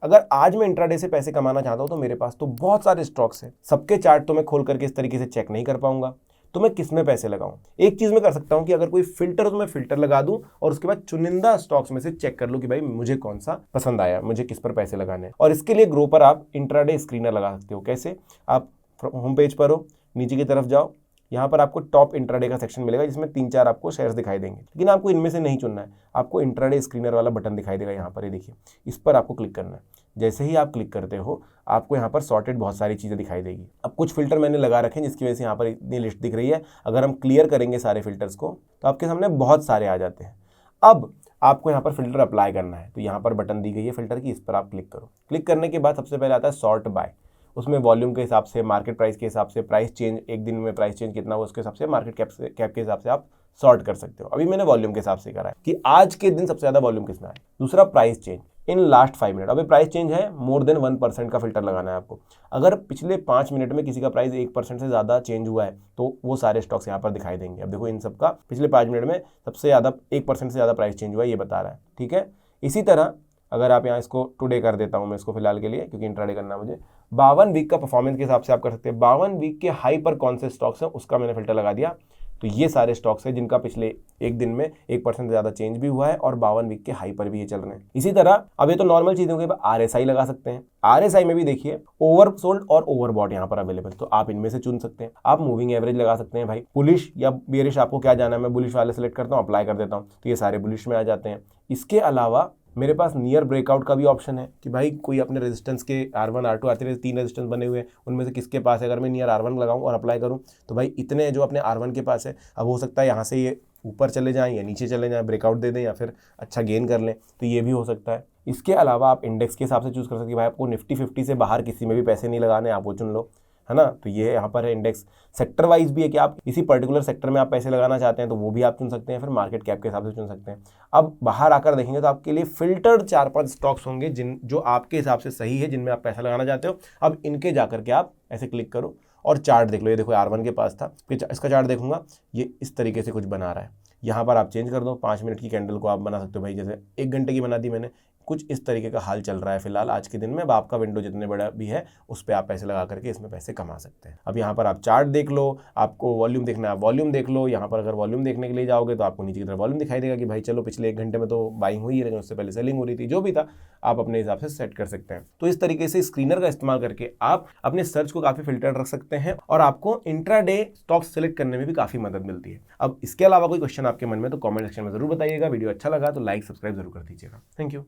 अगर आज मैं इंट्राडे से पैसे कमाना चाहता हूं तो मेरे पास तो बहुत सारे स्टॉक्स हैं, सबके चार्ट तो मैं खोल करके इस तरीके से चेक नहीं कर पाऊंगा, तो मैं किस में पैसे लगाऊं। एक चीज मैं कर सकता हूं कि अगर कोई फिल्टर हो तो मैं फिल्टर लगा दूं और उसके बाद चुनिंदा स्टॉक्स में से चेक कर लूं कि भाई मुझे कौन सा पसंद आया, मुझे किस पर पैसे लगाने हैं। और इसके लिए ग्रो पर आप इंट्राडे स्क्रीनर लगा सकते हो। कैसे? आप होम पेज पर हो, नीचे की तरफ जाओ, यहाँ पर आपको टॉप इंट्राडे का सेक्शन मिलेगा जिसमें 3-4 आपको शेयर्स दिखाई देंगे, लेकिन आपको इनमें से नहीं चुनना है, आपको इंट्राडे स्क्रीनर वाला बटन दिखाई देगा यहाँ पर, ये देखिए, इस पर आपको क्लिक करना है। जैसे ही आप क्लिक करते हो आपको यहाँ पर सॉर्टेड बहुत सारी चीज़ें दिखाई देगी। अब कुछ फिल्टर मैंने लगा रखे हैं जिसकी वजह से यहाँ पर इतनी लिस्ट दिख रही है। अगर हम क्लियर करेंगे सारे फिल्टर्स को तो आपके सामने बहुत सारे आ जाते हैं। अब आपको यहाँ पर फिल्टर अप्लाई करना है, तो यहाँ पर बटन दी गई है फिल्टर की, इस पर आप क्लिक करो। क्लिक करने के बाद सबसे पहले आता है सॉर्ट बाय। उसमें वॉल्यूम के हिसाब से, मार्केट प्राइस के हिसाब से, प्राइस चेंज, एक दिन में प्राइस चेंज कितना हो उसके हिसाब से, मार्केट कैप के हिसाब से आप सॉर्ट कर सकते हो। अभी मैंने वॉल्यूम के हिसाब से करा है कि आज के दिन सबसे ज्यादा वॉल्यूम किसमें आया। दूसरा price change in last 5 minute. अभी प्राइस चेंज है मोर देन 1% का फिल्टर लगाना है आपको। अगर पिछले 5 मिनट में किसी का प्राइस 1% से ज्यादा चेंज हुआ है तो वो सारे स्टॉक्स यहाँ पर दिखाई देंगे। अब देखो इन सबका पिछले 5 मिनट में सबसे ज्यादा 1% से ज्यादा प्राइस चेंज हुआ है, ये बता रहा है। ठीक है, इसी तरह अगर आप यहाँ इसको टुडे कर देता हूँ मैं इसको फिलहाल के लिए, क्योंकि इंट्राडे करना है मुझे, 52 वीक का परफॉर्मेंस के हिसाब से आप कर सकते हैं। 52 वीक के हाई पर कौन से स्टॉक्स हैं उसका मैंने फिल्टर लगा दिया, तो ये सारे स्टॉक्स हैं जिनका पिछले एक दिन में 1% से ज्यादा चेंज भी हुआ है और 52 वीक के हाई पर भी ये चल रहे हैं। इसी तरह अब ये तो नॉर्मल चीजें हो गई, RSI लगा सकते हैं। RSI में भी देखिए ओवर सोल्ड और ओवरबॉट यहाँ पर अवेलेबल, तो आप इनमें से चुन सकते हैं। आप मूविंग एवरेज लगा सकते हैं भाई, बुलिश या बेरिश आपको क्या जाना है, मैं बुलिश वाले सेलेक्ट करता हूँ, अप्लाई कर देता हूँ, तो ये सारे बुलिश में आ जाते हैं। इसके अलावा मेरे पास नियर ब्रेकआउट का भी ऑप्शन है कि भाई कोई अपने रेजिस्टेंस के R1 R2 R3 3 रेजिस्टेंस बने हुए हैं, उनमें से किसके पास है, अगर मैं नियर R1 लगाऊं और अप्लाई करूं तो भाई इतने जो अपने R1 के पास है, अब हो सकता है यहाँ से ये ऊपर चले जाएं या नीचे चले जाएं, ब्रेकआउट दे दें या फिर अच्छा गेन कर लें, तो ये भी हो सकता है। इसके अलावा आप इंडेक्स के हिसाब से चूज कर सकते हैं, भाई आपको निफ्टी 50 से बाहर किसी में भी पैसे नहीं लगाने, आप वो चुन लो, है ना। तो ये यहाँ पर है इंडेक्स। सेक्टर वाइज भी है कि आप इसी पर्टिकुलर सेक्टर में आप पैसे लगाना चाहते हैं तो वो भी आप चुन सकते हैं, फिर मार्केट कैप के हिसाब से चुन सकते हैं। अब बाहर आकर देखेंगे तो आपके लिए फिल्टर्ड 4-5 स्टॉक्स होंगे जो आपके हिसाब से सही है, जिनमें आप पैसा लगाना चाहते हो। अब इनके जाकर के आप ऐसे क्लिक करो और चार्ट देख लो। ये देखो R1 के पास था, फिर इसका चार्ट देखूंगा, ये इस तरीके से कुछ बना रहा है। यहाँ पर आप चेंज कर दो, 5 मिनट की कैंडल को आप बना सकते हो भाई, जैसे 1 घंटे की बना दी मैंने। कुछ इस तरीके का हाल चल रहा है फिलहाल आज के दिन में। अब आपका विंडो जितने बड़ा भी है उस पर आप पैसे लगा करके इसमें पैसे कमा सकते हैं। अब यहाँ पर आप चार्ट देख लो, आपको वॉल्यूम देखना है आप वॉल्यूम देख लो। यहाँ पर अगर वॉल्यूम देखने के लिए जाओगे तो आपको नीचे की तरफ वॉल्यूम दिखाई देगा कि भाई चलो पिछले 1 घंटे में तो बाइंग हुई है, लेकिन उससे पहले सेलिंग हो रही थी, जो भी था आप अपने हिसाब से सेट कर सकते हैं। तो इस तरीके से स्क्रीनर का इस्तेमाल करके आप अपने सर्च को काफी फिल्टर रख सकते हैं और आपको इंट्राडे स्टॉक सेलेक्ट करने में भी काफी मदद मिलती है। अब इसके अलावा कोई क्वेश्चन आपके मन में तो कमेंट सेक्शन में जरूर बताइएगा। वीडियो अच्छा लगा तो लाइक सब्सक्राइब जरूर कर दीजिएगा। Thank you.